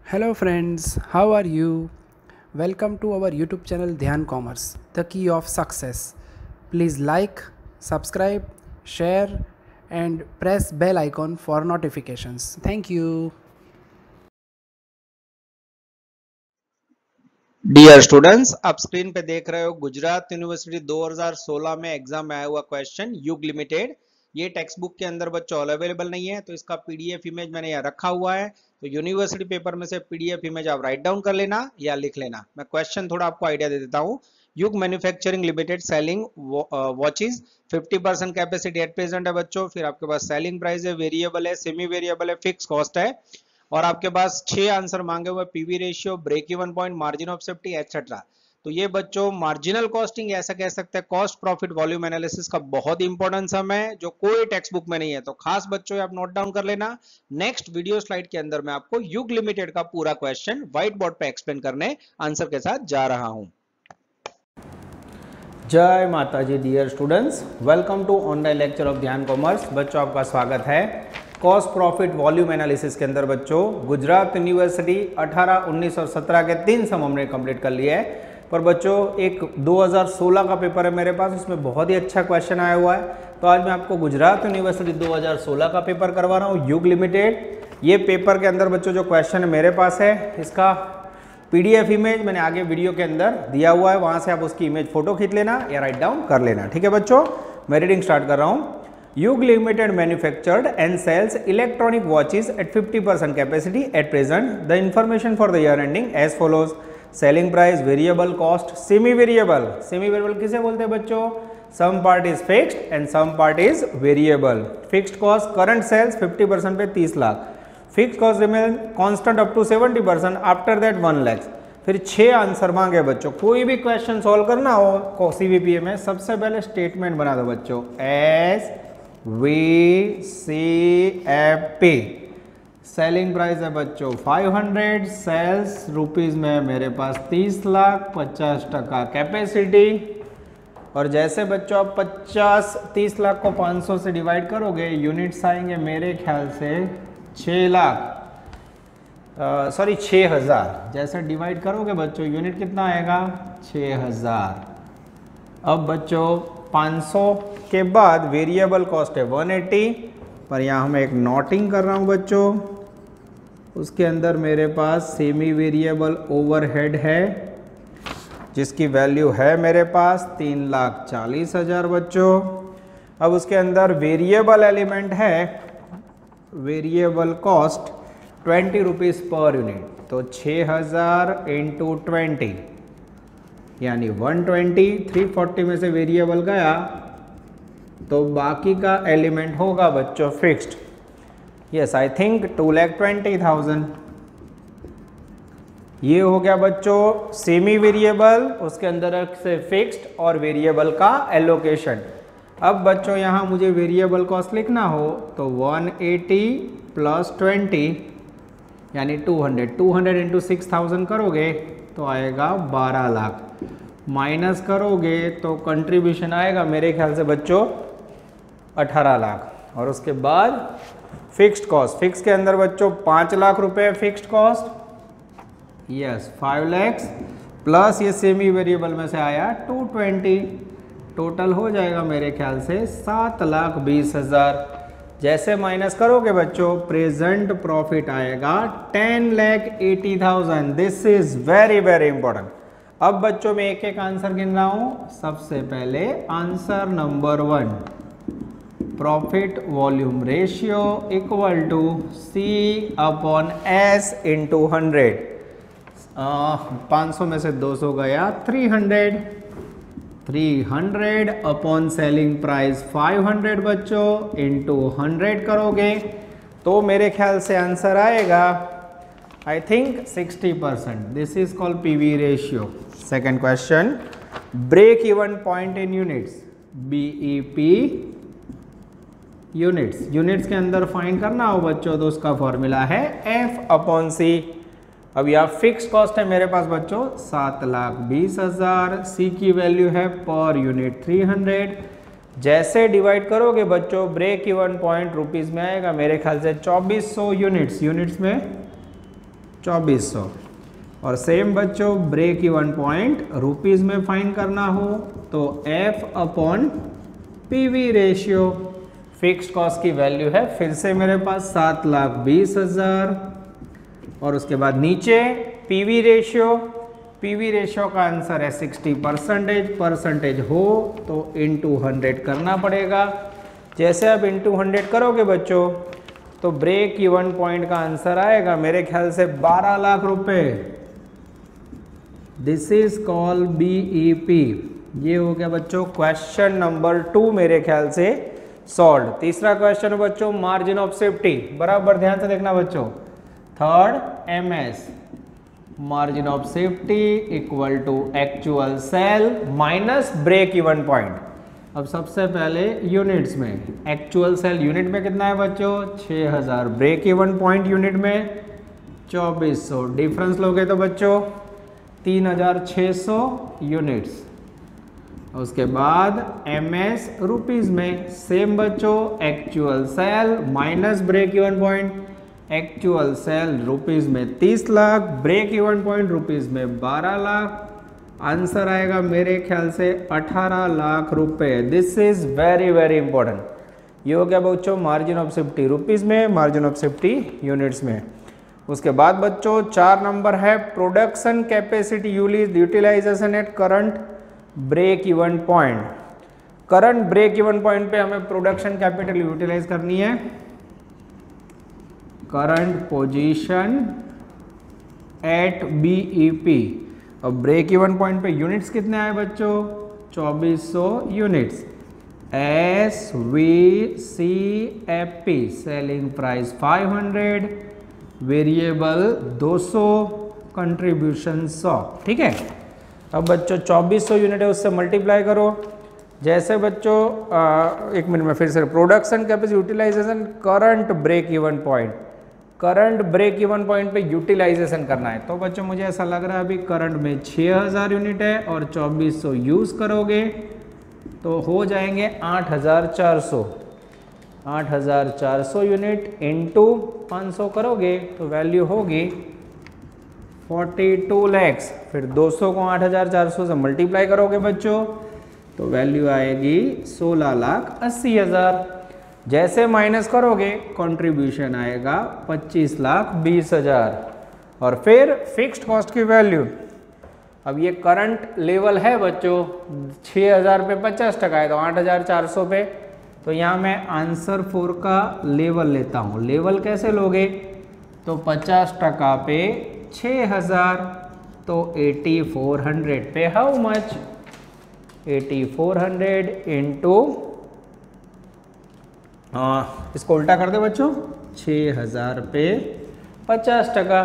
Hello friends, how are you? Welcome to our YouTube channel Dhyan Commerce, the key of success. Please like, subscribe, share and press bell icon for notifications. Thank you. Dear students, आप screen पे देख रहे हो Gujarat university 2016 में exam में आया हुआ question युग लिमिटेड। ये टेक्स्ट बुक के अंदर बच्चों अवेलेबल नहीं है, तो इसका पीडीएफ इमेज मैंने यहाँ रखा हुआ है। तो यूनिवर्सिटी पेपर में से पीडीएफ इमेज आप राइट डाउन कर लेना या लिख लेना। मैं क्वेश्चन थोड़ा आपको आइडिया दे देता हूँ। Yug manufacturing limited selling watches 50% capacity at present है बच्चों। फिर आपके पास सेलिंग प्राइस है, वेरिएबल है, सेमी वेरिएबल है, फिक्स कॉस्ट है। और आपके पास 6 आंसर मांगे हुए, PV ratio, break even point, margin of safety etcetera. तो ये बच्चों मार्जिनल कॉस्टिंग ऐसा कह सकते हैं, कॉस्ट प्रॉफिट वॉल्यूम एनालिसिस का बहुत इंपॉर्टेंट सम है, जो कोई टेक्स्ट बुक में नहीं है। तो खास बच्चों आप नोट डाउन कर लेना। नेक्स्ट वीडियो स्लाइड के अंदर मैं आपको युग लिमिटेड का पूरा क्वेश्चन व्हाइट बोर्ड पे एक्सप्लेन करने आंसर के साथ जा रहा हूं। जय माता जी। Dear students, welcome to online lecture of Dhyan commerce. बच्चों आपका स्वागत है। कॉस्ट प्रॉफिट वॉल्यूम एनालिसिस के अंदर बच्चों गुजरात यूनिवर्सिटी 18, 19 और 17 के 3 सम हमने कंप्लीट कर लिए है। पर बच्चों एक 2016 का पेपर है मेरे पास, उसमें बहुत ही अच्छा क्वेश्चन आया हुआ है। तो आज मैं आपको गुजरात यूनिवर्सिटी 2016 का पेपर करवा रहा हूँ, युग लिमिटेड। ये पेपर के अंदर बच्चों जो क्वेश्चन मेरे पास है, इसका पीडीएफ इमेज मैंने आगे वीडियो के अंदर दिया हुआ है, वहां से आप उसकी इमेज फोटो खींच लेना या राइट डाउन कर लेना। ठीक है बच्चों, मैं रीडिंग स्टार्ट कर रहा हूँ। Yug limited manufactured and sales electronic watches at 50% capacity at present. The information for the year ending as follows. Selling price, variable cost, semi variable. Semi variable किसे बोलते हैं बच्चों? Some part is fixed and some part is variable. Fixed cost current sales 50% पे 30 lakh. Fix cost remain constant up to 70%, after that 1 lakh. फिर 6 answer मांगे बच्चों। कोई भी क्वेश्चन सॉल्व करना हो सीवीपीए में, सबसे पहले स्टेटमेंट बना दो बच्चों, S V C F P. Selling price है बच्चों 500, सेल्स रुपीज में मेरे पास 30 लाख, 50% कैपेसिटी। और जैसे बच्चों आप 30 लाख को 500 से डिवाइड करोगे, यूनिट्स आएंगे मेरे ख्याल से 6,000। जैसे डिवाइड करोगे बच्चों, यूनिट कितना आएगा? 6,000। अब बच्चों 500 के बाद वेरिएबल कॉस्ट है 180, पर यहाँ मैं एक नोटिंग कर रहा हूँ बच्चों। उसके अंदर मेरे पास सेमी वेरिएबल ओवरहेड है, जिसकी वैल्यू है मेरे पास 3,40,000 बच्चों। अब उसके अंदर वेरिएबल एलिमेंट है, variable cost 20 rupees per unit. तो 6,000 इंटू 20 यानी 120। 340 में से वेरिएबल गया तो बाकी का एलिमेंट होगा बच्चों फिक्स्ड। Yes, I think 2,20,000। ये हो गया बच्चों सेमी वेरिएबल, उसके अंदर से फिक्स्ड और वेरिएबल का एलोकेशन। अब बच्चों यहाँ मुझे वेरिएबल कॉस्ट लिखना हो तो 180 प्लस 20 यानी 200। 200 इंटू 6,000 करोगे तो आएगा 12 लाख। माइनस करोगे तो कंट्रीब्यूशन आएगा मेरे ख्याल से बच्चों 18 लाख। और उसके बाद फिक्स्ड कॉस्ट, फिक्स के अंदर बच्चों 5 लाख रुपए fixed cost, yes 5 lakhs, plus ये सेमी वेरिएबल में से आया 220। टोटल हो जाएगा मेरे ख्याल से 7,20,000। जैसे माइनस करोगे बच्चों, प्रेजेंट प्रॉफिट आएगा 10,80,000। This is very very important. अब बच्चों मैं एक एक आंसर गिन रहा हूं। सबसे पहले answer number 1, profit volume ratio equal to C upon S into 100। 500 में से 200 गया 300 अपॉन सेलिंग प्राइस 500 बच्चों इंटू 100 करोगे तो मेरे ख्याल से आंसर आएगा I think 60%। This is called PV ratio. Second question, break even point in units, BEP units. Units के अंदर फाइंड करना हो बच्चों तो उसका फॉर्मूला है एफ अपॉन सी। अब यहाँ फिक्स कॉस्ट है मेरे पास बच्चों 7,20,000, सी की वैल्यू है पर यूनिट 300। जैसे डिवाइड करोगे बच्चों, ब्रेक इवन पॉइंट रुपीज में आएगा मेरे ख्याल से 2400 यूनिट्स। यूनिट्स में 2400। और सेम बच्चों ब्रेक इवन पॉइंट रुपीज में फाइंड करना हो तो F upon PV ratio. Fixed cost की वैल्यू है फिर से मेरे पास 7,20,000 और उसके बाद नीचे पीवी रेशियो का आंसर है 60%। परसेंटेज हो तो इंटू 100 करना पड़ेगा। जैसे आप इंटू 100 करोगे बच्चों तो ब्रेक इवन पॉइंट का आंसर आएगा मेरे ख्याल से 12 लाख रुपए। This is called BEP। ये हो गया बच्चों क्वेश्चन नंबर 2 मेरे ख्याल से सॉल्व। तीसरा क्वेश्चन है बच्चों मार्जिन ऑफ सेफ्टी, बराबर ध्यान से देखना बच्चों। Third MS margin of safety equal to actual sale minus break even point. अब सबसे पहले यूनिट्स में एक्चुअल सेल यूनिट में कितना है बच्चों 6000, ब्रेक इवन पॉइंट यूनिट में 2400, डिफरेंस लोगे तो बच्चों 3600 यूनिट्स। उसके बाद MS रुपीज में सेम बच्चों actual sale minus break even point. Actual sale rupees में 30 lakh, break even point rupees में 12 लाख। आंसर आएगा मेरे ख्याल से 18 लाख रुपए। This is very very important. ये हो गया बच्चों मार्जिन ऑफ सेफ्टी रुपीज में, मार्जिन ऑफ सेफ्टी यूनिट्स में। उसके बाद बच्चों 4 नंबर है production capacity utilization at current break even point. Current break even point पे हमें प्रोडक्शन कैपिटल यूटिलाइज करनी है। Current position at BEP। अब ब्रेक इवन पॉइंट पे यूनिट्स कितने आए बच्चों 2400 units. SVCFP selling price 500, variable 200, contribution 100। ठीक है। अब बच्चों 2400 यूनिट है उससे मल्टीप्लाई करो। जैसे बच्चों एक मिनट में फिर से production capacity utilization current break even point, current break even point पे यूटिलाइजेशन करना है। तो बच्चों मुझे ऐसा लग रहा है अभी करंट में 6000 यूनिट है और 2400 यूज करोगे तो हो जाएंगे 8400। 8400 यूनिट इंटू 500 करोगे तो वैल्यू होगी 42 लैक्स। फिर 200 को 8400 से मल्टीप्लाई करोगे बच्चों तो वैल्यू आएगी 16,80,000। जैसे माइनस करोगे कंट्रीब्यूशन आएगा 25,20,000। और फिर फिक्स्ड कॉस्ट की वैल्यू, अब ये करंट लेवल है बच्चों 6000 पे 50% है तो 8400 पे। तो यहाँ मैं आंसर 4 का लेवल लेता हूँ। लेवल कैसे लोगे तो 50% पे 6000 तो 8400 पे हाउ मच 8400 इंटू इसको उल्टा कर दे बच्चों 6000 पे 50%,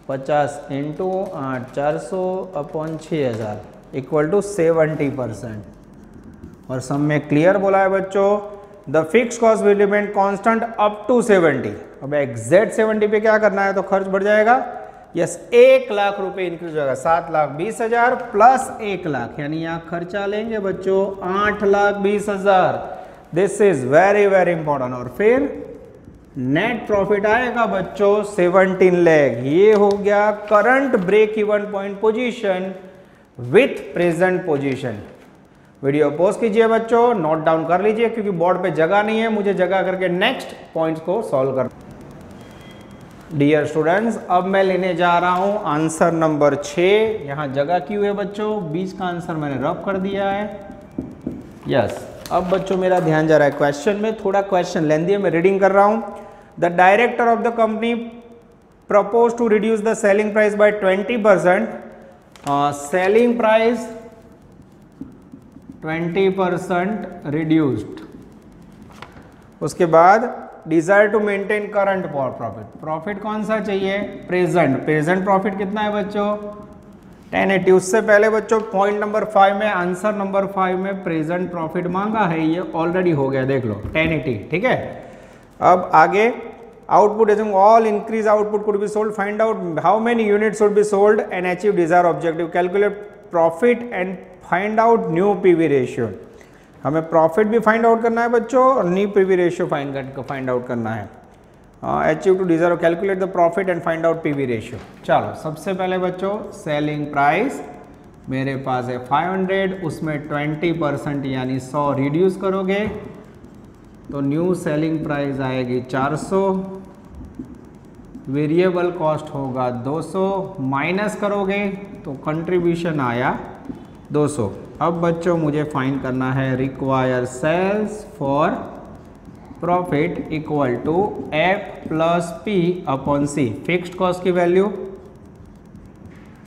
50 इंटू 8400 अपॉन 6000 इक्वल टू 70%। और सम में क्लियर बोला है बच्चों the fix cost will remain constant up to 70। अब एग्जैक्ट 70 पे क्या करना है तो खर्च बढ़ जाएगा। यस 1 लाख रुपए इंक्रीज होगा 7,20,000 प्लस 1 लाख यानी यहाँ खर्चा लेंगे बच्चों 8,20,000। This is very very important. और फिर नेट प्रॉफिट आएगा बच्चों 17 लाख। ये हो गया current break even point position with present position. Video pause कीजिए बच्चों, नोट डाउन कर लीजिए क्योंकि बोर्ड पे जगह नहीं है, मुझे जगह करके नेक्स्ट पॉइंट्स को सॉल्व कर। डियर स्टूडेंट्स अब मैं लेने जा रहा हूं आंसर नंबर 6। यहां जगह क्यों है बच्चों, बीच का आंसर मैंने रब कर दिया है। यस अब बच्चों मेरा ध्यान जा रहा है क्वेश्चन में, थोड़ा क्वेश्चन लेंदी है, मैं रीडिंग कर रहा हूं। The director of the company propose to reduce the selling price by 20%। Selling price 20% reduced. उसके बाद desire to maintain current profit. Profit कौन सा चाहिए प्रेजेंट। प्रेजेंट प्रॉफिट कितना है बच्चों 1080। उससे पहले बच्चों पॉइंट नंबर 5 में आंसर नंबर 5 में प्रेजेंट प्रॉफिट मांगा है, ये ऑलरेडी हो गया देख लो 1080। ठीक है। अब आगे output ageing all increase output could be sold, find out how many units should be sold and achieve desire objective, calculate profit and find out new PV ratio. हमें प्रॉफिट भी फाइंड आउट करना है बच्चों और new PV ratio find out करना है। Achieve to deserve, calculate the profit and find out PV ratio. चलो सबसे पहले बच्चों सेलिंग प्राइस मेरे पास है 500, उसमें 20% यानी 100 रिड्यूस करोगे तो न्यू सेलिंग प्राइस आएगी 400, वेरिएबल कॉस्ट होगा 200, माइनस करोगे तो कंट्रीब्यूशन आया 200। अब बच्चों मुझे फाइंड करना है require sales for profit equal to F plus P upon C. Fixed cost की वैल्यू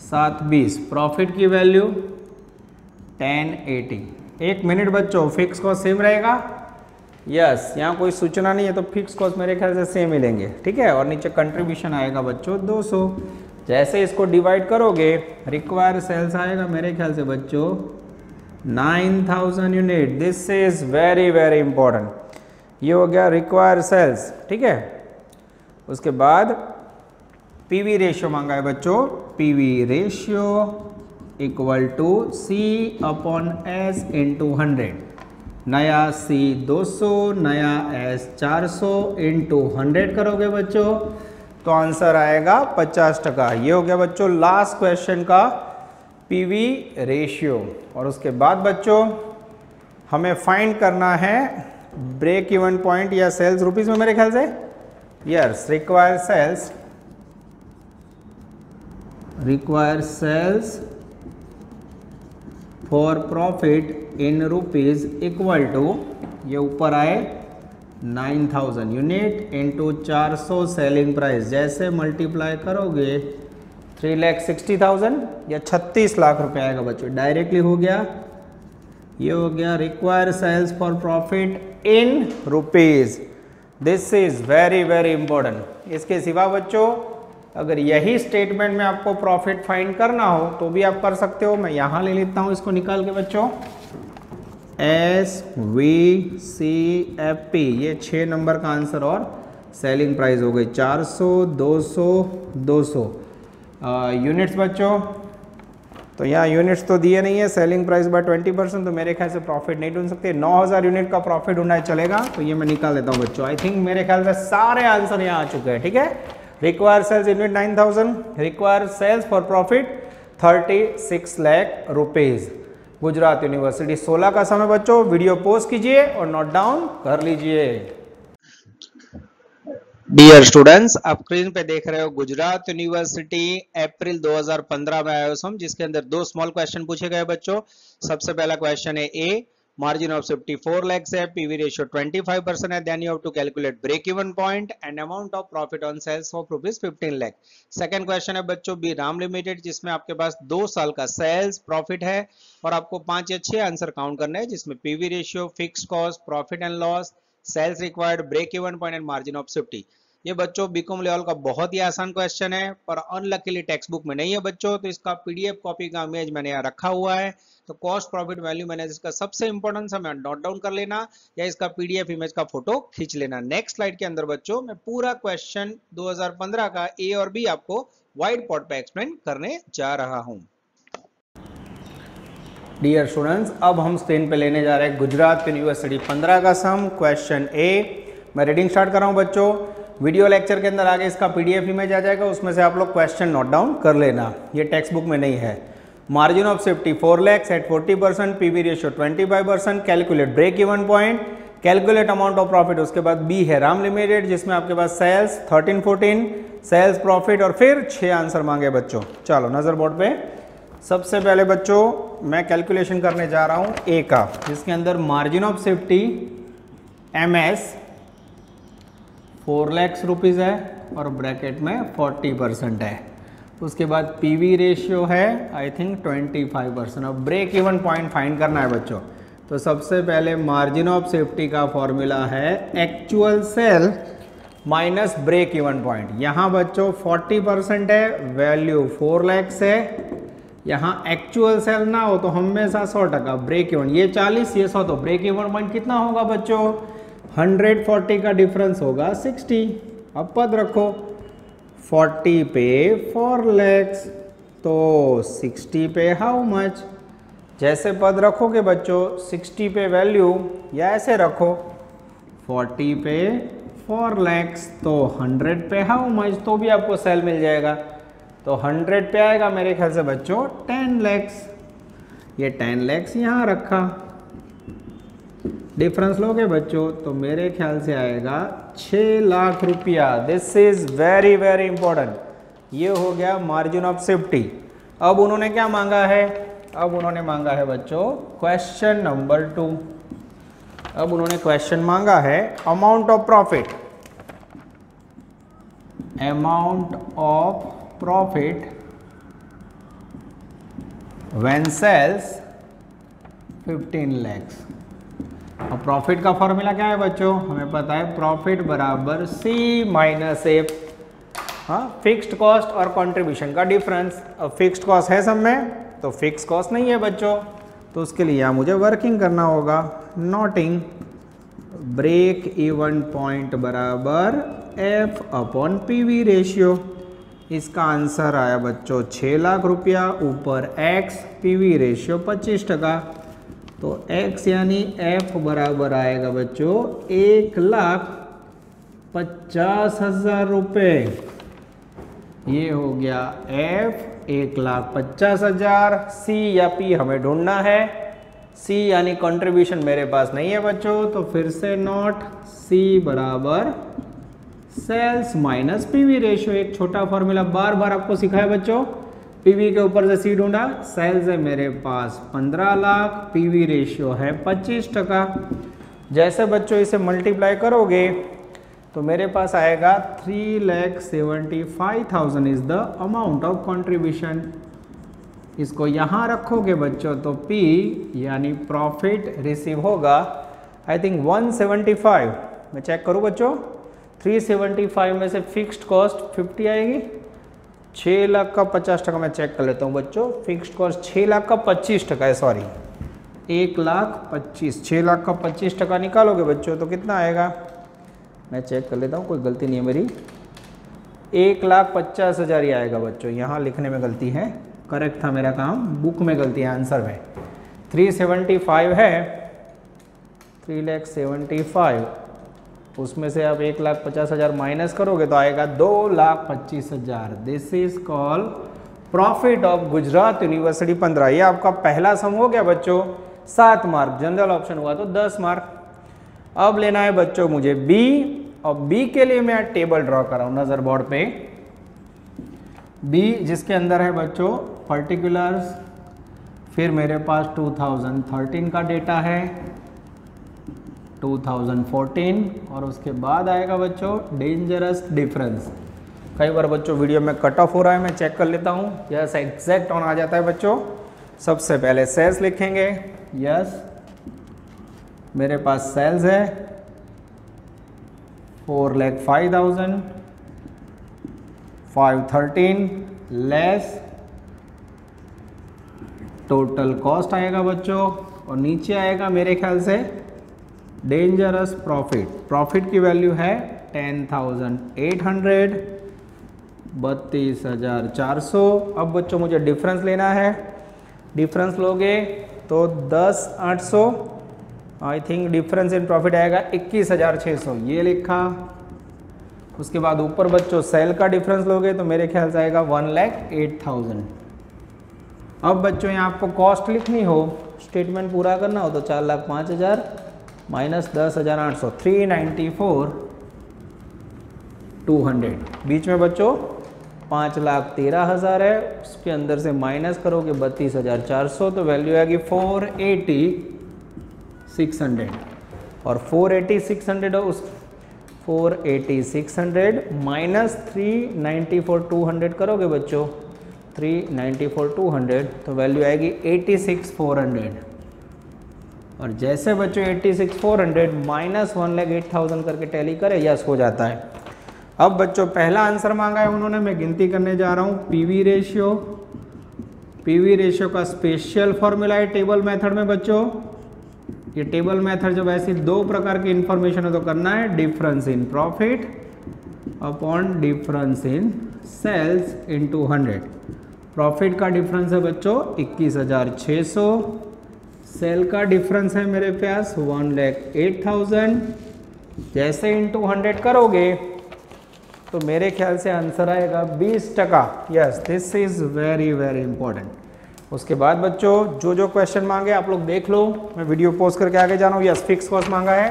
720, प्रॉफिट की वैल्यू 1080। एक मिनट बच्चों, फिक्स कॉस्ट सेम रहेगा? यस, यहाँ कोई सूचना नहीं है तो फिक्स कॉस्ट मेरे ख्याल से सेम ही लेंगे, ठीक है। और नीचे कंट्रीब्यूशन आएगा बच्चों 200। जैसे इसको डिवाइड करोगे रिक्वायर सेल्स आएगा मेरे ख्याल से बच्चों 9000 unit. This is very very important. ये हो गया रिक्वायर सेल्स, ठीक है। उसके बाद पीवी रेशियो मांगा है बच्चों, PV ratio equal to C upon S into 100। नया सी 200, नया एस 400 इंटू 100 करोगे बच्चों तो आंसर आएगा 50%। ये हो गया बच्चों लास्ट क्वेश्चन का पीवी रेशियो। और उसके बाद बच्चों हमें फाइंड करना है ब्रेक इवन पॉइंट या सेल्स रुपीस में मेरे ख्याल से। Yes, require sales for profit in rupees equal to, ये ऊपर आए 9000 यूनिट इंटू 400 सेलिंग प्राइस। जैसे मल्टीप्लाई करोगे 3,60,000 या 36 लाख रुपए आएगा बच्चों, डायरेक्टली हो गया। ये हो गया require sales for profit in rupees. This is very very important. इसके सिवा बच्चों अगर यही स्टेटमेंट में आपको प्रॉफिट फाइंड करना हो तो भी आप कर सकते हो। मैं यहां ले लेता हूं इसको निकाल के बच्चों, SVCFP, ये 6 नंबर का आंसर। और सेलिंग प्राइस हो गई 400, 200, 200 यूनिट्स बच्चों। तो यहाँ यूनिट्स तो दिए नहीं है, सेलिंग प्राइस बाय 20%, तो मेरे ख्याल से प्रॉफिट नहीं ढूंढ सकते। 9000 यूनिट का प्रॉफिट ढूंढना चलेगा, तो ये मैं निकाल लेता हूँ बच्चों। आई थिंक मेरे ख्याल से सारे आंसर यहाँ आ चुके हैं, ठीक है। Require sales unit 9000, require sales for profit 36 lakh rupees. Gujarat university 16 का समय बच्चों। वीडियो पॉज कीजिए और नोट डाउन कर लीजिए। डियर स्टूडेंट्स, आप स्क्रीन पे देख रहे हो गुजरात यूनिवर्सिटी अप्रैल 2015 में आया हम, जिसके अंदर 2 स्मॉल क्वेश्चन पूछे गए बच्चों। सबसे पहला क्वेश्चन है A, margin of safety 4 lakhs है, पीवी रेशियो 25% है, then you have to calculate break even point and amount of profit on sales of ₹15 lakh. Second question है बच्चों बी, राम लिमिटेड, जिसमें आपके पास 2 साल का सेल्स प्रॉफिट है और आपको 5 या 6 आंसर काउंट करने हैं, जिसमें PV ratio, fix cost, profit and loss, sales required, break even point and margin of safety. ये बच्चों बीकॉम लेवल का बहुत ही आसान क्वेश्चन है, पर अनलकीली टेक्स्ट बुक में नहीं है बच्चों। तो इसका पीडीएफ कॉपी का इमेज मैंने यहाँ रखा हुआ है। तो कॉस्ट प्रॉफिट वैल्यू मैंने इसका सबसे इंपॉर्टेंट सा नोट डाउन कर लेना या इसका पीडीएफ इमेज का फोटो खींच लेना। नेक्स्ट स्लाइड के अंदर बच्चों मैं पूरा क्वेश्चन 2015 का ए और बी आपको व्हाइट बोर्ड पे एक्सप्लेन करने जा रहा हूँ। डियर स्टूडेंट्स, अब हम स्क्रीन पे लेने जा रहे हैं गुजरात यूनिवर्सिटी 15 का सम, क्वेश्चन ए। मैं रीडिंग स्टार्ट कर रहा हूँ बच्चों। वीडियो लेक्चर के अंदर आगे इसका पीडीएफ इमेज आ जाएगा, उसमें से आप लोग क्वेश्चन नोट डाउन कर लेना, ये टेक्स्ट बुक में नहीं है। Margin of safety 4 lakhs at 40%, PV ratio 25%, calculate break even point, calculate amount of profit. उसके बाद बी है राम लिमिटेड, जिसमें आपके पास सेल्स 13-14, सेल्स प्रॉफिट और फिर 6 आंसर मांगे बच्चों। चलो नजर बोर्ड पे। सबसे पहले बच्चों मैं कैलकुलेशन करने जा रहा हूँ ए का, जिसके अंदर margin of safety MS 4 lakhs rupees है और ब्रैकेट में 40% है। उसके बाद पीवी रेशियो है आई थिंक 25%। अब ब्रेक इवन पॉइंट फाइंड करना है बच्चों। तो सबसे पहले मार्जिन ऑफ सेफ्टी का फॉर्मूला है actual sale minus break even point. यहाँ बच्चों 40% है, वैल्यू 4 lakhs है। यहाँ एक्चुअल सेल ना हो तो हमेशा 100%, ब्रेक इवन ये 40 ये 100, तो ब्रेक इवन पॉइंट कितना होगा बच्चों 140 का डिफरेंस होगा 60। अब पद रखो 40 पे 4 lakhs तो 60 पे हाउ मच। जैसे पद रखोगे बच्चों 60 पे वैल्यू या ऐसे रखो 40 पे 4 lakhs, तो 100 पे हाउ मच, तो भी आपको सेल मिल जाएगा। तो 100 पे आएगा मेरे ख्याल से बच्चों 10 lakhs, ये 10 lakhs यहाँ रखा, डिफरेंस लोगे बच्चों तो मेरे ख्याल से आएगा 6 लाख रुपया। This is very very important. ये हो गया मार्जिन ऑफ सेफ्टी। अब उन्होंने क्या मांगा है, अब उन्होंने मांगा है बच्चों क्वेश्चन नंबर 2। अब उन्होंने क्वेश्चन मांगा है amount of profit, amount of profit when sales 15 lakhs। अब प्रॉफिट का फॉर्मूला क्या है बच्चों, हमें पता है प्रॉफिट बराबर सी माइनस एफ, हाँ फिक्स्ड कॉस्ट और कंट्रीब्यूशन का डिफरेंस। अब फिक्स्ड कॉस्ट है सब में, तो फिक्स कॉस्ट नहीं है बच्चों, तो उसके लिए यहाँ मुझे वर्किंग करना होगा। नोटिंग ब्रेक इवन पॉइंट बराबर एफ अपॉन पीवी रेशियो। इसका आंसर आया बच्चों 6 लाख रुपया, ऊपर एक्स, पीवी रेशियो 25%, तो x यानी f बराबर आएगा बच्चों 1,50,000 रुपये। ये हो गया f 1,50,000। c या p हमें ढूंढना है, c यानी कंट्रीब्यूशन मेरे पास नहीं है बच्चों, तो फिर से नोट c बराबर सेल्स माइनस पीवी रेशियो। एक छोटा फॉर्मूला बार बार आपको सिखाया बच्चों, पीवी के ऊपर से सी ढूंढा, सेल्स है मेरे पास 15 लाख, पीवी रेशियो है 25%। जैसे बच्चों इसे मल्टीप्लाई करोगे तो मेरे पास आएगा 3,75,000 is the amount of contribution. इसको यहाँ रखोगे बच्चों तो पी यानी प्रॉफिट रिसीव होगा आई थिंक 175। मैं चेक करूँ बच्चों, 375 में से फिक्स्ड कॉस्ट 50 आएगी, 6 लाख का 50%। मैं चेक कर लेता हूँ बच्चों, फिक्स्ड कॉस्ट 6 लाख का 25% है, सॉरी 1,25,000, 6 लाख का 25% निकालोगे बच्चों तो कितना आएगा, मैं चेक कर लेता हूँ, कोई गलती नहीं है मेरी, 1,50,000 ही आएगा बच्चों। यहाँ लिखने में गलती है, करेक्ट था मेरा काम, बुक में गलती है, आंसर में 375 है, 3,75,000 उसमें से आप 1,50,000 माइनस करोगे तो आएगा 2,25,000। This is call profit of Gujarat university 15। ये आपका पहला सम हो गया बच्चों, 7 मार्क, जनरल ऑप्शन हुआ तो 10 मार्क। अब लेना है बच्चों मुझे बी, और बी के लिए मैं टेबल ड्रॉ कर रहा हूँ नजर बोर्ड पे। बी जिसके अंदर है बच्चों पर्टिकुलर्स, फिर मेरे पास 2013 का डेटा है, 2014, और उसके बाद आएगा बच्चों डेंजरस डिफरेंस। कई बार बच्चों वीडियो में कट ऑफ हो रहा है, मैं चेक कर लेता हूँ, यस एग्जैक्ट ऑन आ जाता है बच्चों। सबसे पहले सेल्स लिखेंगे, यस मेरे पास सेल्स है 4,05,000, 513 लेस टोटल कॉस्ट आएगा बच्चों, और नीचे आएगा मेरे ख्याल से डेंजरस प्रॉफिट। प्रॉफिट की वैल्यू है 10,800, 32,400। अब बच्चों मुझे डिफरेंस लेना है, डिफरेंस लोगे तो 10,800, I think difference in profit आएगा 21,600, ये लिखा। उसके बाद ऊपर बच्चों सेल का डिफरेंस लोगे तो मेरे ख्याल से आएगा 1,08,000। अब बच्चों यहाँ आपको कॉस्ट लिखनी हो, स्टेटमेंट पूरा करना हो तो 4,05,000 माइनस 10,800, 394,200। बीच में बच्चों 5,13,000 है, उसके अंदर से माइनस करोगे 32,400 तो वैल्यू आएगी 480,600, और 480,600 उस 480,600 माइनस 394,200 करोगे बच्चों, 394,200 तो वैल्यू आएगी 86,400। और जैसे बच्चों 86,400 माइनस 1,08,000 करके टैली करे, यस हो जाता है। अब बच्चों पहला आंसर मांगा है उन्होंने, मैं गिनती करने जा रहा हूँ। पीवी रेशियो, पीवी रेशियो का स्पेशल फॉर्मूला है टेबल मेथड में बच्चों। ये टेबल मेथड जब ऐसी दो प्रकार की इंफॉर्मेशन है तो करना है difference in profit upon difference in sales into 100। Profit का डिफरेंस है बच्चों 21,600, सेल का डिफरेंस है मेरे पास 1,08,000, जैसे इंटू 100 करोगे तो मेरे ख्याल से आंसर आएगा 20%। Yes, this is very very important. उसके बाद बच्चों जो जो क्वेश्चन मांगे आप लोग देख लो, मैं वीडियो पोस्ट करके आगे जा रहा हूँ। यस, फिक्स कॉस्ट मांगा है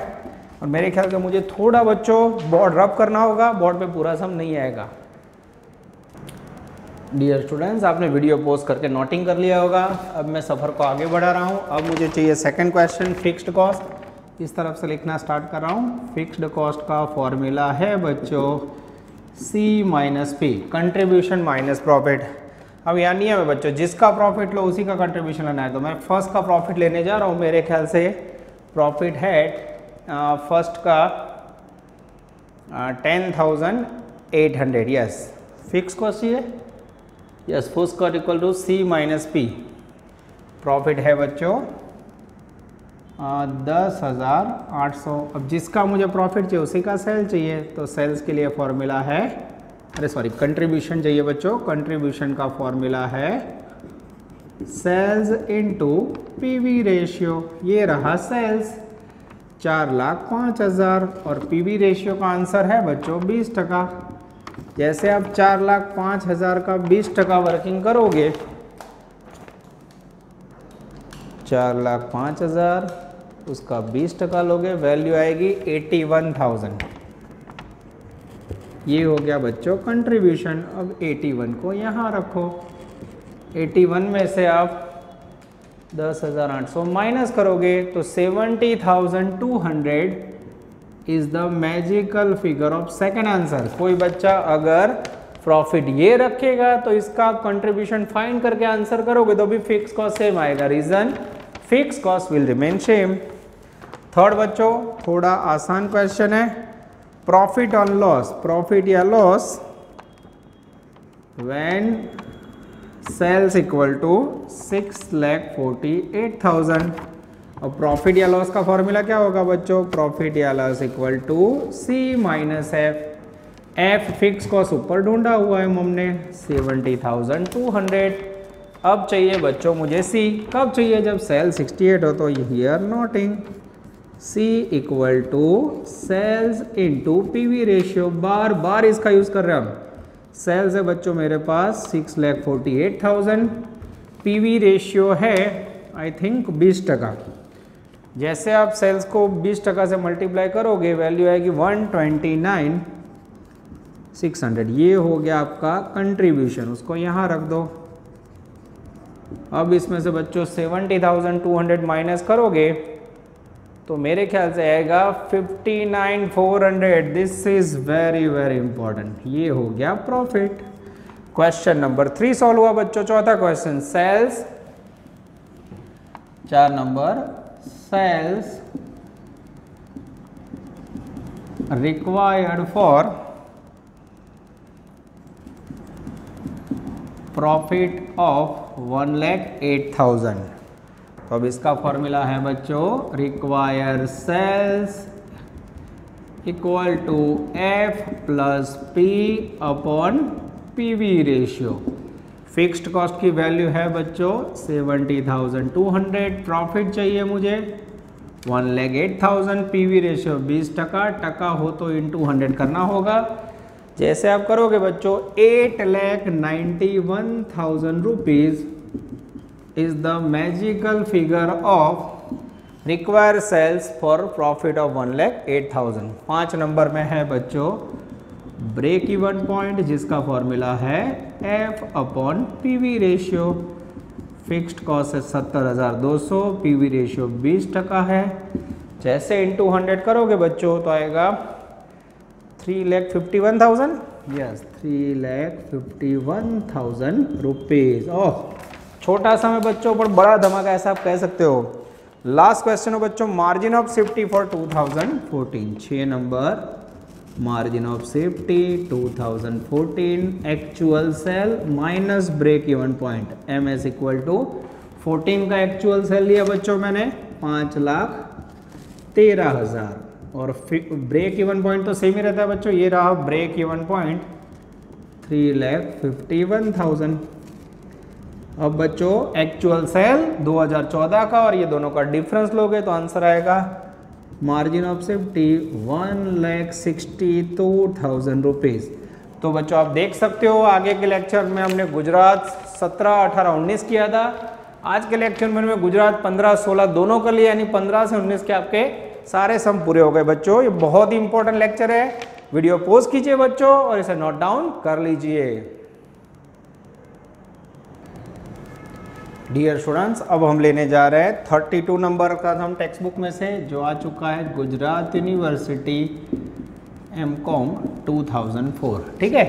और मेरे ख्याल से मुझे थोड़ा बच्चों बोर्ड रब करना होगा, बोर्ड पे पूरा सम नहीं आएगा। डियर स्टूडेंट्स, आपने वीडियो पोस्ट करके नोटिंग कर लिया होगा। अब मैं सफ़र को आगे बढ़ा रहा हूँ। अब मुझे चाहिए सेकंड क्वेश्चन, फिक्स्ड कॉस्ट। इस तरफ से लिखना स्टार्ट कर रहा हूँ। फिक्स्ड कॉस्ट का फॉर्मूला है बच्चों C minus P, contribution minus profit. अब यहाँ नियम है बच्चों, जिसका प्रॉफिट लो उसी का कंट्रीब्यूशन लेना है। तो मैं फर्स्ट का प्रॉफिट लेने जा रहा हूँ। मेरे ख्याल से प्रॉफिट है फर्स्ट का 10,800। यस, फिक्स कॉस्ट ही है। Yes, first cost equal to C minus P। Profit है बच्चों 10,800। अब जिसका मुझे प्रॉफिट चाहिए उसी का सेल चाहिए, तो सेल्स के लिए फॉर्मूला है, अरे सॉरी, कंट्रीब्यूशन चाहिए बच्चों। कंट्रीब्यूशन का फॉर्मूला है सेल्स इनटू पीवी रेशियो। ये रहा सेल्स 4,05,000 और पीवी रेशियो का आंसर है बच्चों 20%। जैसे आप 4,05,000 का 20% वर्किंग करोगे, 4,05,000 उसका 20% लोगे, वैल्यू आएगी 81,000। ये हो गया बच्चों कंट्रीब्यूशन। अब 81 को यहाँ रखो। 81 में से आप 10,800 माइनस करोगे तो 70,200 is the magical figure of second answer. कोई बच्चा अगर प्रॉफिट ये रखेगा तो इसका कंट्रीब्यूशन फाइंड करके आंसर करोगे तो भी फिक्स कॉस्ट सेम आएगा। Reason, fix cost will remain same. Third बच्चों थोड़ा आसान क्वेश्चन है, प्रॉफिट ऑन लॉस। प्रॉफिट या loss when sales equal to 6,48,000। और प्रॉफिट या लॉस का फॉर्मूला क्या होगा बच्चों? प्रॉफिट या loss equal to C minus F। F fix cost ऊपर ढूंढा हुआ है हमने 70,200। अब चाहिए बच्चों मुझे C। कब चाहिए? जब सेल 68 हो। तो here noting C equal to sales into PV ratio. बार बार इसका यूज कर रहे हैं हम। सेल्स है बच्चों मेरे पास 6,48,000, पीवी रेशियो है आई थिंक 20%। जैसे आप सेल्स को 20% से मल्टीप्लाई करोगे वैल्यू आएगी 129,600। ये हो गया आपका कंट्रीब्यूशन, उसको यहाँ रख दो। अब इसमें से बच्चों 70,200 माइनस करोगे तो मेरे ख्याल से आएगा 59,400। This is very very important. ये हो गया प्रॉफिट। क्वेश्चन नंबर 3 सॉल्व हुआ बच्चों। चौथा question, sales 4 number, sales required for profit of 1,08,000। तो अब इसका फॉर्मूला है बच्चों require sales equal to F plus P upon PV ratio. Fixed cost की वैल्यू है बच्चों 70,200। प्रॉफिट चाहिए मुझे 1,08,000, पीवी रेशियो 20%। टका हो तो इंटू 100 करना होगा। जैसे आप करोगे बच्चों 8,91,000 rupees is the magical figure of require sales for profit of 1,08,000। 5 number में है बच्चों ब्रेक इवन पॉइंट, जिसका फॉर्मूला है F upon PV ratio. Fixed cost है 70,200, पीवी रेशियो 20% है। जैसे इंटू 100 करोगे बच्चों तो आएगा 3,51,000। Yes, 3,51,000 rupees. ओह, छोटा सा में बच्चों पर बड़ा धमाका, ऐसा आप कह सकते हो। लास्ट क्वेश्चन हो बच्चों, margin of safety for 2014। 6 number, margin of safety 2014, actual sale minus break even point. MS equal to 14 का एक्चुअल सेल लिया बच्चों मैंने 5,13,000 और ब्रेक इवन पॉइंट तो सेम ही रहता है बच्चों। ये रहा ब्रेक इवन पॉइंट 3,51,000। अब बच्चों एक्चुअल सेल 2014 का और ये दोनों का डिफरेंस लोगे तो आंसर आएगा मार्जिन ऑफ सेफ्टी 1,62,000 रुपीज़। तो बच्चों आप देख सकते हो आगे के लेक्चर में हमने गुजरात 17, 18, 19 किया था। आज के लेक्चर में मैं गुजरात 15, 16 दोनों कर लिया, यानी 15 से 19 के आपके सारे सम पूरे हो गए बच्चों। ये बहुत ही इंपॉर्टेंट लेक्चर है। वीडियो पॉज कीजिए बच्चों और इसे नोट डाउन कर लीजिए। डियर स्टूडेंट्स, अब हम लेने जा रहे हैं 32 नंबर का हम टेक्स्ट बुक में से, जो आ चुका है गुजरात यूनिवर्सिटी एमकॉम 2004। ठीक है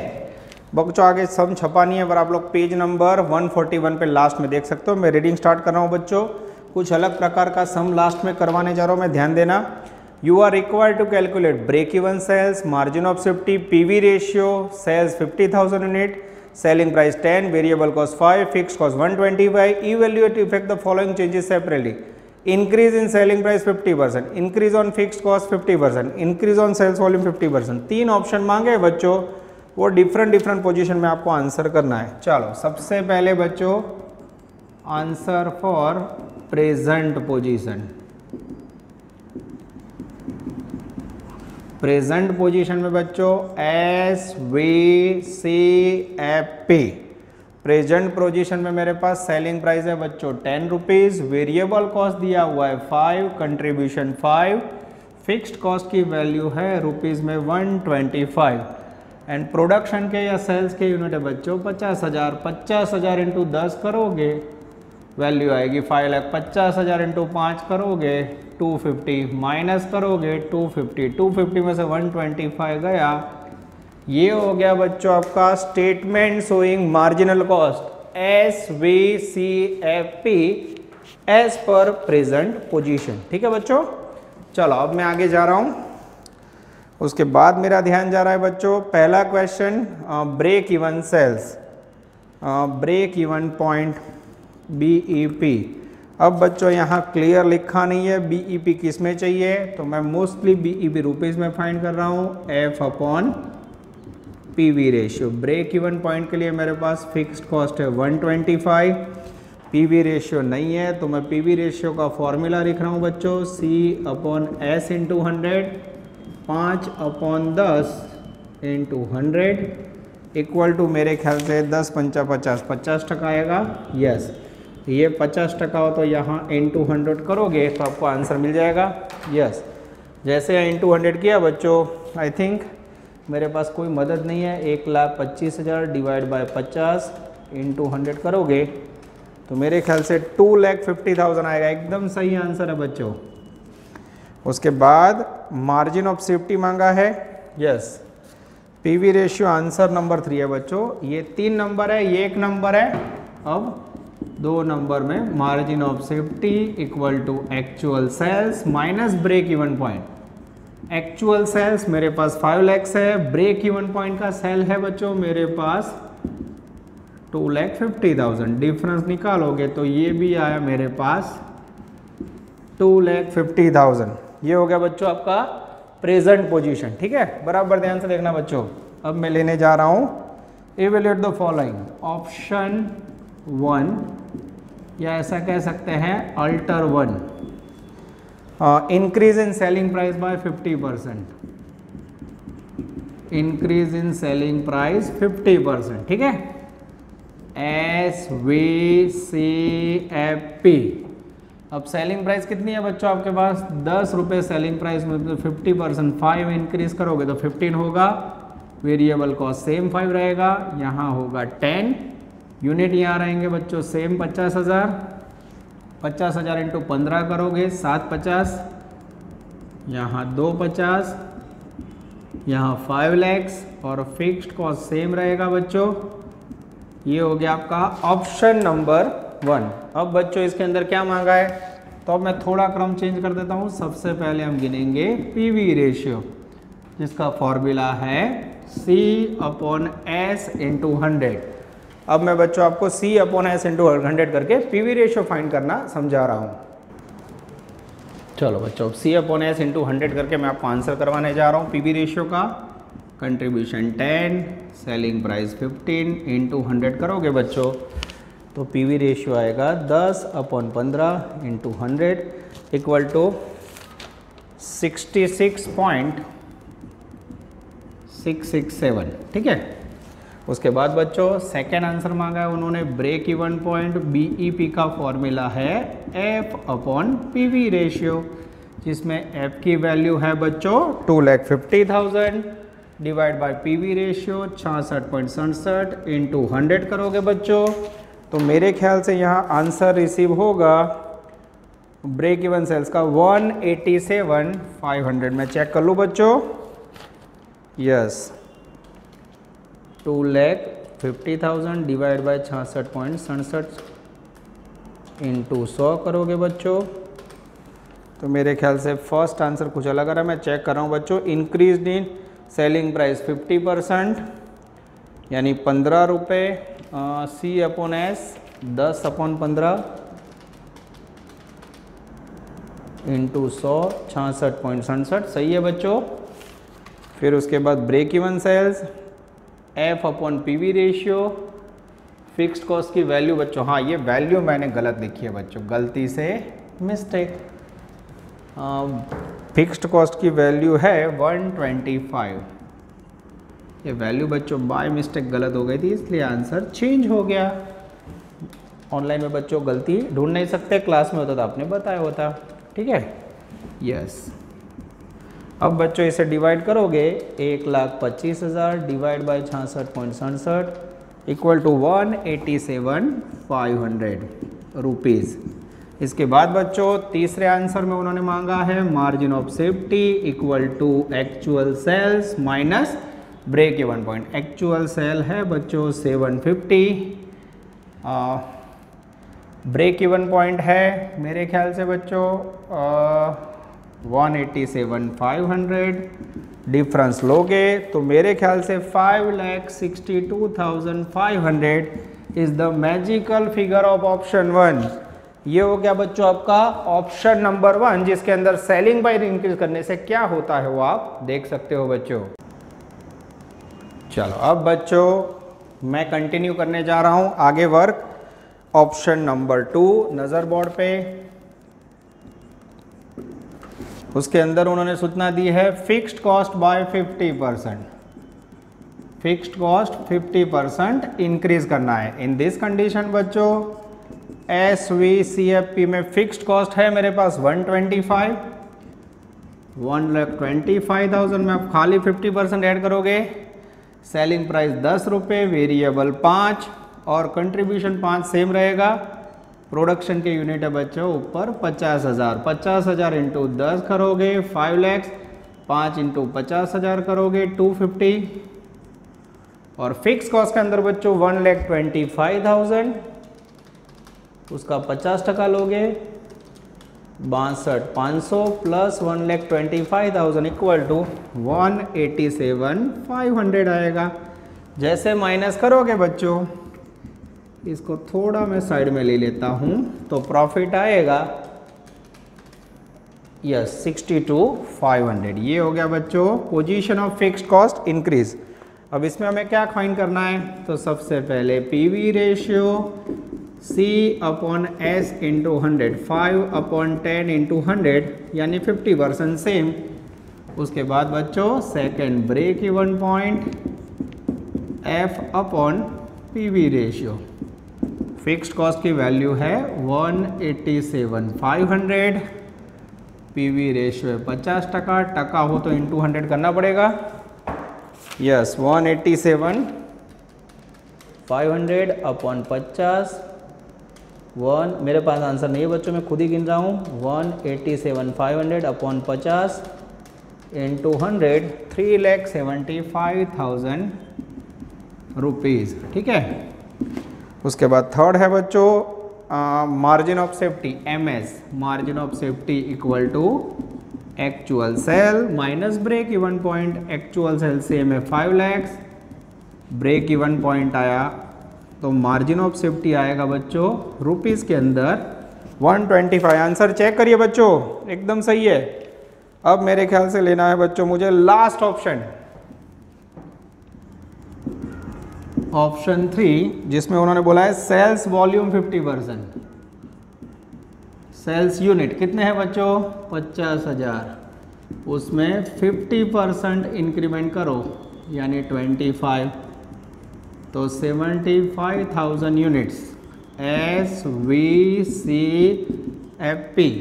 बच्चों, आगे सम छपा नहीं है पर आप लोग पेज नंबर 141 पे लास्ट में देख सकते हो। मैं रीडिंग स्टार्ट कर रहा हूँ बच्चों। कुछ अलग प्रकार का सम लास्ट में करवाने जा रहा हूँ मैं, ध्यान देना। You are required to calculate break even sales, margin of safety, PV ratio, sales 50,000 unit, selling price 10, variable cost 5, fixed cost 125. Evaluate to effect the following changes separately. Increase in selling price 50%, increase on fixed cost 50%, increase on sales volume 50%। तीन option मांगे बच्चों, वो different position में आपको answer करना है। चलो सबसे पहले बच्चों answer for present position. Present position में बच्चों SVCFP। प्रेजेंट पोजीशन में मेरे पास सेलिंग प्राइस है बच्चों 10 रुपीज़, वेरिएबल कॉस्ट दिया हुआ है 5, कंट्रीब्यूशन 5, फिक्स्ड कॉस्ट की वैल्यू है रुपीज़ में 125 एंड प्रोडक्शन के या सेल्स के यूनिट है बच्चों 50,000। 50,000 इंटू 10 करोगे वैल्यू आएगी 5 लाख। 50,000 इंटू 5 करोगे 250, माइनस करोगे 250, 250 में से 125 गया। ये हो गया बच्चों आपका statement showing marginal cost SVCFP as per present position. ठीक है बच्चों, चलो अब मैं आगे जा रहा हूँ। उसके बाद मेरा ध्यान जा रहा है बच्चों पहला question, break even sales, break even point BEP। अब बच्चों यहाँ क्लियर लिखा नहीं है BEP किस में चाहिए, तो मैं मोस्टली BEP रुपीज़ में फाइंड कर रहा हूँ F/PV ratio. Break even point के लिए मेरे पास फिक्स्ड कॉस्ट है 125, PV रेशियो नहीं है तो मैं PV रेशियो का फॉर्मूला लिख रहा हूँ बच्चों C/S into 100, 5/10 into 100 equal to मेरे ख्याल से 10 पंचा 50, 50% आएगा। यस, ये 50% हो तो यहाँ इंटू 100 करोगे तो आपको आंसर मिल जाएगा। यस, जैसे इंटू 100 किया बच्चों, आई थिंक मेरे पास कोई मदद नहीं है। 1,25,000 डिवाइड बाय 50 इंटू 100 करोगे तो मेरे ख्याल से 2,50,000 आएगा। एकदम सही आंसर है बच्चों। उसके बाद मार्जिन ऑफ सेफ्टी मांगा है। Yes, PV ratio answer number 3 है बच्चों। ये 3 नंबर है, ये 1 नंबर है। अब 2 नंबर में margin of safety equal to actual sales minus break even point. Actual sales मेरे पास 5 लाख है, ब्रेक इवन पॉइंट का सेल है बच्चों मेरे पास 2,50,000। डिफरेंस निकालोगे तो ये भी आया मेरे पास 2,50,000। ये हो गया बच्चों आपका प्रेजेंट पोजीशन। ठीक है, बराबर ध्यान से देखना बच्चों। अब मैं लेने जा रहा हूं इवैल्यूएट द फॉलोइंग, ऑप्शन 1 या ऐसा कह सकते हैं alter 1, increase in selling price bye 50%, increase in selling price 50%। ठीक है, SVCFP। अब सेलिंग प्राइस कितनी है बच्चों आपके पास 10 रुपये सेलिंग प्राइस में, तो 50% 5 इंक्रीज करोगे तो 15 होगा। वेरिएबल कॉस्ट सेम 5 रहेगा, यहाँ होगा 10 यूनिट। यहाँ रहेंगे बच्चों सेम 50,000, 50,000 इंटू 15 करोगे 750, यहाँ 250, यहाँ 5 lakhs और फिक्स्ड कॉस्ट सेम रहेगा बच्चों। ये हो गया आपका ऑप्शन नंबर 1। अब बच्चों इसके अंदर क्या मांगा है, तो अब मैं थोड़ा क्रम चेंज कर देता हूँ। सबसे पहले हम गिनेंगे पीवी रेशियो, जिसका फॉर्मूला है C/S इंटू 100। अब मैं बच्चों आपको C/S इंटू 100 करके पीवी रेशियो फाइंड करना समझा रहा हूँ। चलो बच्चों, C/S इंटू 100 करके मैं आपको आंसर करवाने जा रहा हूँ पीवी रेशियो का। कंट्रीब्यूशन 10, सेलिंग प्राइस 15 इंटू 100 करोगे बच्चों तो पीवी रेशियो आएगा 10/15 इंटू 100 इक्वल टू 66.667, ठीक है। उसके बाद बच्चों सेकेंड आंसर मांगा है उन्होंने ब्रेक इवन पॉइंट, बीईपी का फॉर्मूला है F/PV रेशियो, जिसमें F की वैल्यू है बच्चों 2,50,000 divide by PV ratio 66.67 into 100 करोगे बच्चों, तो मेरे ख्याल से यहाँ आंसर रिसीव होगा ब्रेक इवन सेल्स का 187,500। मैं चेक कर लूँ बच्चों, यस 2,50,000 डिवाइड बाय 66.67 इंटू 100 करोगे बच्चों, तो मेरे ख्याल से फर्स्ट आंसर कुछ अलग आ रहा है। मैं चेक कर रहा हूँ बच्चों, इंक्रीज इन सेलिंग प्राइस 50% यानी 15 रुपये, C/S 10/15 इंटू 100 66.67, सही है बच्चों। फिर उसके बाद break even sales F/PV ratio, fixed cost की वैल्यू बच्चों, हाँ ये वैल्यू मैंने गलत लिखी है बच्चों, गलती से मिस्टेक। फिक्स्ड कॉस्ट की वैल्यू है 125, ये वैल्यू बच्चों बाय मिस्टेक गलत हो गई थी, इसलिए आंसर चेंज हो गया। ऑनलाइन में बच्चों गलती ढूंढ नहीं सकते, क्लास में होता तो आपने बताया होता, ठीक है, यस। अब बच्चों इसे डिवाइड करोगे, 1,25,000 divide by 66.67 equal to 187,500 rupees. इसके बाद बच्चों तीसरे आंसर में उन्होंने मांगा है margin of safety equal to actual sales minus break even point. Actual sale है बच्चों 750, ब्रेक इवन पॉइंट है मेरे ख्याल से बच्चों 187,500, डिफरेंस लोगे तो मेरे ख्याल से 5,62,500 is the magical figure of option 1। ये हो गया बच्चों आपका ऑप्शन नंबर 1, जिसके अंदर सेलिंग प्राइस इंक्रीज करने से क्या होता है वो आप देख सकते हो बच्चों। चलो अब बच्चों मैं कंटिन्यू करने जा रहा हूं आगे वर्क। ऑप्शन नंबर 2 नजर बोर्ड पे, उसके अंदर उन्होंने सूचना दी है fixed cost by 50%, fixed cost 50% increase करना है। इन दिस कंडीशन बच्चों SVCFP में फिक्स्ड कॉस्ट है मेरे पास 125,000 में आप खाली 50% ऐड करोगे, सेलिंग प्राइस 10 रुपये, वेरिएबल 5 और कंट्रीब्यूशन 5 सेम रहेगा। प्रोडक्शन के यूनिट है बच्चों ऊपर 50,000, 50,000 इंटू 10 करोगे 5 लाख, 5 इंटू 50,000 करोगे 250 और फिक्स कॉस्ट के अंदर बच्चों 1,25,000, उसका 50% लोगे 62,500 प्लस 1,25,000 इक्वल टू 187,500 आएगा। जैसे माइनस करोगे बच्चों, इसको थोड़ा मैं साइड में ले लेता हूं तो प्रॉफिट आएगा यस 62,500। ये हो गया बच्चों position of fixed cost increase. अब इसमें हमें क्या फाइंड करना है, तो सबसे पहले PV ratio C/S into 100, 5/10 into 100 यानी 50% सेम। उसके बाद बच्चों second break even point F/PV ratio, fixed cost की वैल्यू है 187,500, PV रेशियो है 50%, टका हो तो इंटू 100 करना पड़ेगा, यस 187,500 अपॉन 50, मेरे पास आंसर नहीं है बच्चों, मैं खुद ही गिन रहा हूँ, 187,500 अपॉन 50 इंटू 100 3,75,000 रुपीज़, ठीक है। उसके बाद थर्ड है बच्चों margin of safety MS, margin of safety equal to actual sale minus break even point. Actual sale same है 5 लाख, ब्रेक इवन पॉइंट आया तो मार्जिन ऑफ सेफ्टी आएगा बच्चों रुपीस के अंदर 125। आंसर चेक करिए बच्चों एकदम सही है। अब मेरे ख्याल से लेना है बच्चों मुझे लास्ट ऑप्शन, ऑप्शन 3, जिसमें उन्होंने बोला है सेल्स वॉल्यूम 50%, सेल्स यूनिट कितने हैं बच्चों 50,000, उसमें 50% इंक्रीमेंट करो यानी 25, तो 75,000 units SVCFP।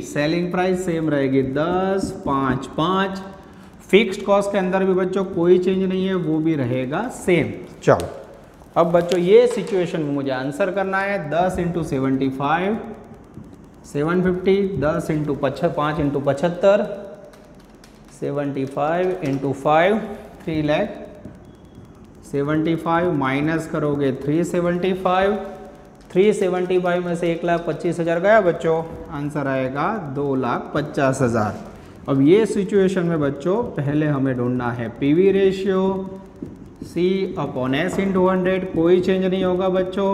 Selling price same रहेगी 10, 5, 5। फिक्स्ड कॉस्ट के अंदर भी बच्चों कोई चेंज नहीं है, वो भी रहेगा सेम। चलो अब बच्चों ये सिचुएशन में मुझे आंसर करना है। 10 × 75 750, 10 × 5 × 75 75 × 5 3 लाख 75 माइनस करोगे 375, 375 में से 1,25,000 गया बच्चों, आंसर आएगा 2,50,000। अब ये सिचुएशन में बच्चों पहले हमें ढूंढना है पीवी रेशियो C/S × 100, कोई चेंज नहीं होगा बच्चों,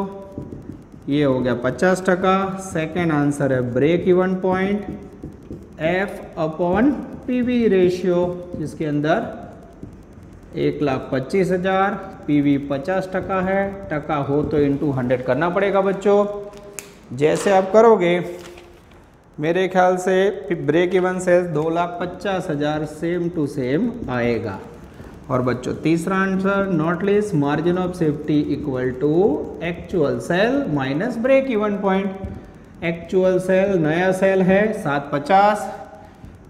ये हो गया 50%। सेकेंड आंसर है break even point F/PV ratio, जिसके अंदर 1,25,000, पीवी 50% है, टका हो तो इंटू 100 करना पड़ेगा बच्चों। जैसे आप करोगे मेरे ख्याल से break even sales 2,50,000 same to same आएगा। और बच्चों तीसरा answer not least margin of safety equal to actual sale minus break even point. Actual sale नया सेल है 750,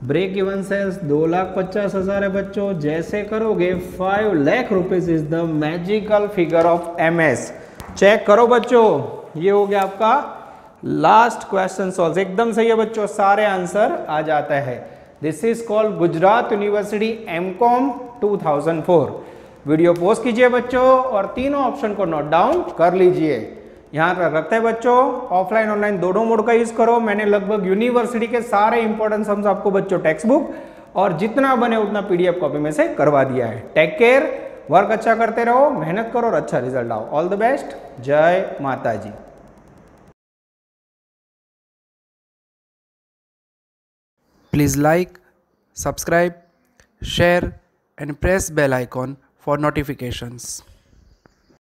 ब्रेक इवन सेल्स 2,50,000 है बच्चों। जैसे करोगे 5 lakh rupees is the magical figure of MS। Check करो बच्चों, ये हो गया आपका लास्ट क्वेश्चन सॉल्व। एकदम सही है बच्चों, सारे आंसर आ जाता है। This is called Gujarat university MCOM 2004। Video post कीजिए बच्चों और तीनों ऑप्शन को नोट डाउन कर लीजिए। यहाँ पर रखते हैं बच्चों, ऑफलाइन ऑनलाइन दोनों मोड का यूज करो। मैंने लगभग यूनिवर्सिटी के सारे इंपॉर्टेंट सम्स आपको बच्चों टेक्स्ट बुक और जितना बने उतना PDF कॉपी में से करवा दिया है। टेक केयर, वर्क अच्छा करते रहो, मेहनत करो और अच्छा रिजल्ट आओ। ऑल द बेस्ट, जय माता जी। Please like, subscribe, share and press bell icon for notifications.